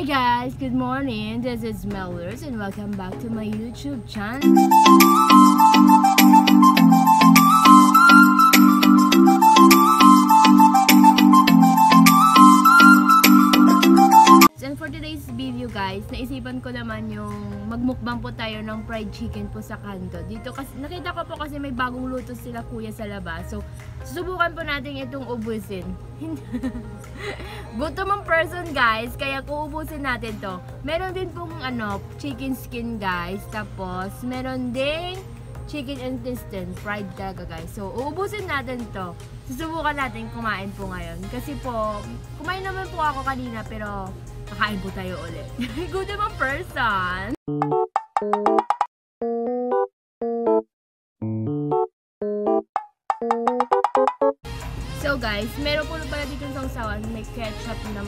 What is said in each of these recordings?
Hi guys, good morning. This is Mellers and welcome back to my YouTube channel. And for today's video guys, naisipan ko naman yung magmukbang po tayo ng fried chicken po sa kanto. Dito kasi nakita ko po kasi may bagong luto sila kuya sa labas. So susubukan po natin itong ubusin. Gutom ang person guys, kaya kuubusin natin to. Meron din pong chicken skin guys. Tapos meron ding chicken intestine, fried talaga guys. So uubusin natin to. Susubukan natin kumain po ngayon. Kasi po, kumain naman po ako kanina pero kakain po tayo ulit. Gutom ang person. So guys, meron po pala dito sa sausawan, may ketchup na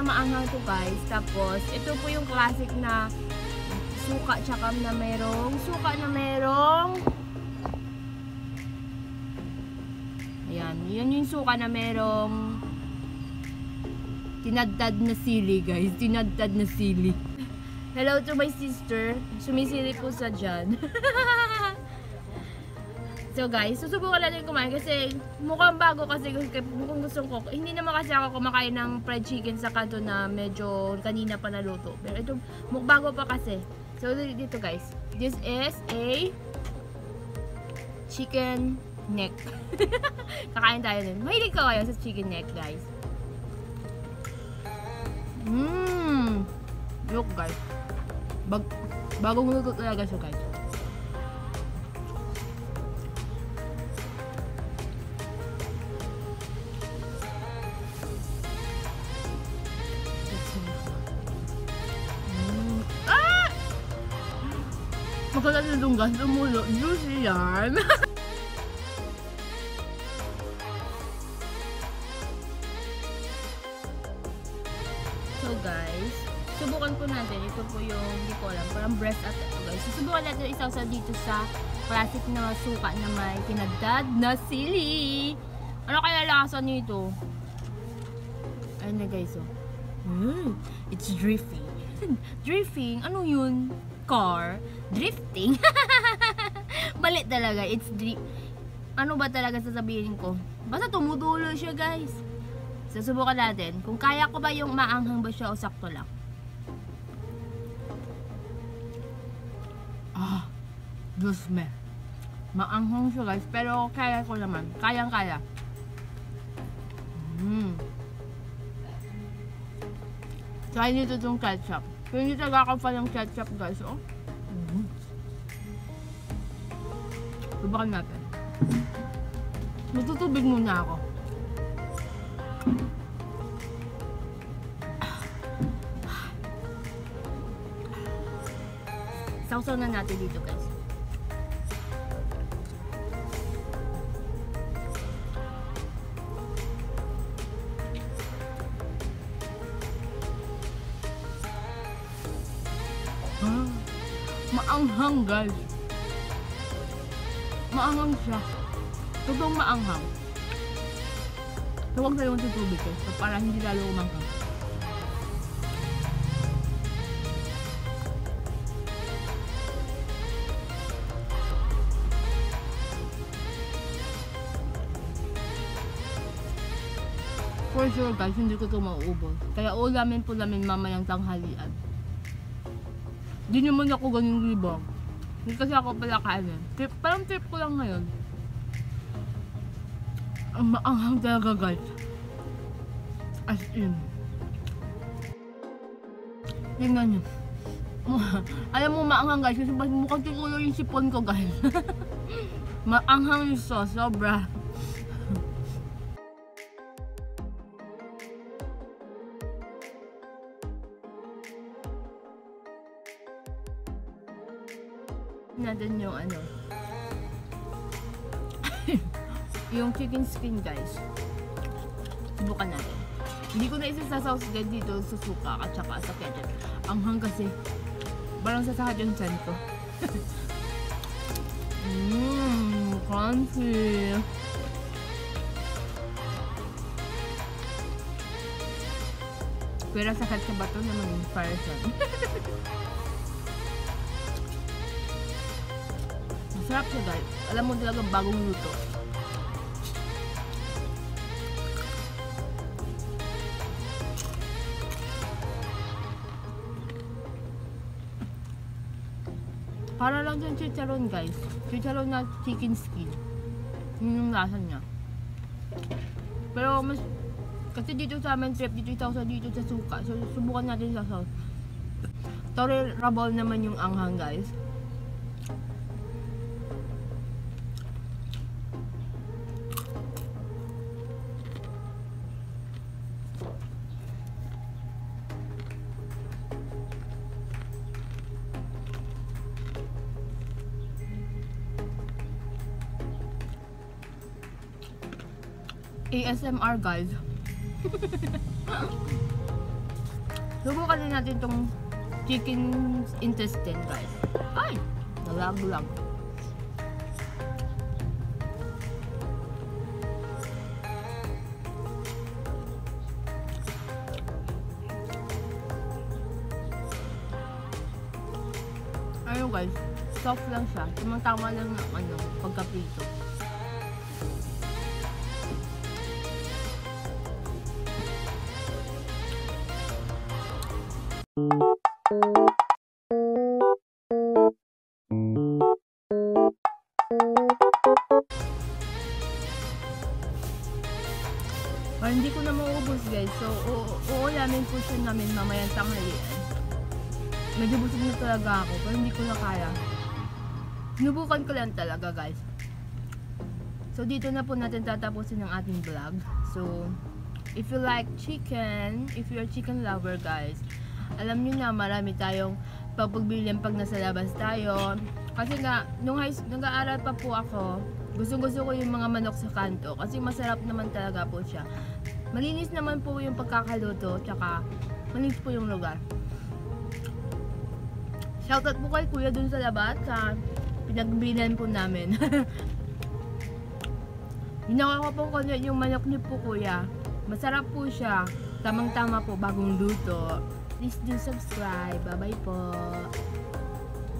maanghang to guys. Tapos ito po yung classic na suka tsaka na merong ayan, yun yung suka na merong tinadtad na sili guys, tinadtad na sili. Hello to my sister, sumisili po sa dyan. So guys, susubukan natin kumain kasi mukhang bago kasi mukhang gustong ko. Hindi naman kasi ako kumakain ng fried chicken sa kanto na medyo kanina pa naluto. Pero ito bago pa kasi. So dito guys, this is a chicken neck. Kakain tayo din. Mahilig ko kayo sa chicken neck guys. Look guys. Bagong luto talaga siya guys. Magkalat na lunggas, lumulo. Juicy yan. So guys, subukan po natin. Ito po yung, hindi ko alam, parang breast at ito guys. Susubukan natin isaw-saw dito sa classic na suka na may tinadtad na sili. Ano kaya lasa nito? Ayun na guys, oh. It's drifting. Drifting? Ano yun? Car? Drifting? Balik talaga. It's ano ba talaga sasabihin ko? Basta tumutulo siya guys. Susubukan natin kung kaya ko ba yung maanghang ba siya o sakto lang. Diyos me. Maanghang siya guys, pero kaya ko naman. Kayang-kaya. Try nito itong ketchup. Pero hindi talaga ako pa ng ketchup guys, oh. Subukan natin. Magtutubig muna ako. Sausaw na natin dito guys. Maanghang guys. Maanghang siya. Totoong maanghang. So huwag na yung tubig guys. So, para hindi lalo umanghang. For sure guys, hindi ko ito mauubos. Kaya ulamin po namin mamayang tanghalian. Di naman ako ganyung libang. Hindi kasi ako pala kainin. Parang trip ko lang ngayon. Ang maanghang talaga guys. As in. Tingnan nyo. Alam mo maanghang guys. Kasi mukhang tikulo yung sipon ko guys. Maanghang yung sauce. Sobra. Natin yung yung chicken skin guys. Subukan natin. Hindi ko na isasasaw dito sa suka at saka sa ketchup. Anghang kasi parang sasakit yung chan ko. Crunchy. Pero sakit sa bato naman yung person. Masarap siya guys. Alam mo talaga bagong luto. Para lang dyan chicharon guys. Chicharon na chicken skin. Yun yung lasa niya. Pero mas kasi dito sa amin trip, dito dito sa suka. So subukan natin sa sauce. Tolerable naman yung anghang guys. ASMR guys. Subukan na natin tong chicken intestine guys. Ay! Nalag-lag. Ayun guys, soft lang siya. Tama lang ng pagka-prito. Hindi ko na maubos guys. So, uulamin po siya namin mamayang tanghalian. Medyo busog na talaga ako, pero hindi ko na kaya. Sinubukan ko lang talaga guys. So, dito na po natin tatapusin ang ating vlog. So, if you like chicken, if you're a chicken lover guys, alam nyo na marami tayong pagpagbilihan pag nasa labas tayo. Kasi nga, nung nag-aaral pa po ako, gusto ko yung mga manok sa kanto kasi masarap naman talaga po siya. Malinis naman po yung pagkakaluto, tsaka malinis po yung lugar. Shoutout po kay kuya dun sa labas sa pinagbilihan po namin. Ginawa ko po yung manok niyo po kuya. Masarap po siya. Tamang-tama po, bagong luto. Please do subscribe. Bye-bye po.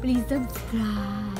Please subscribe.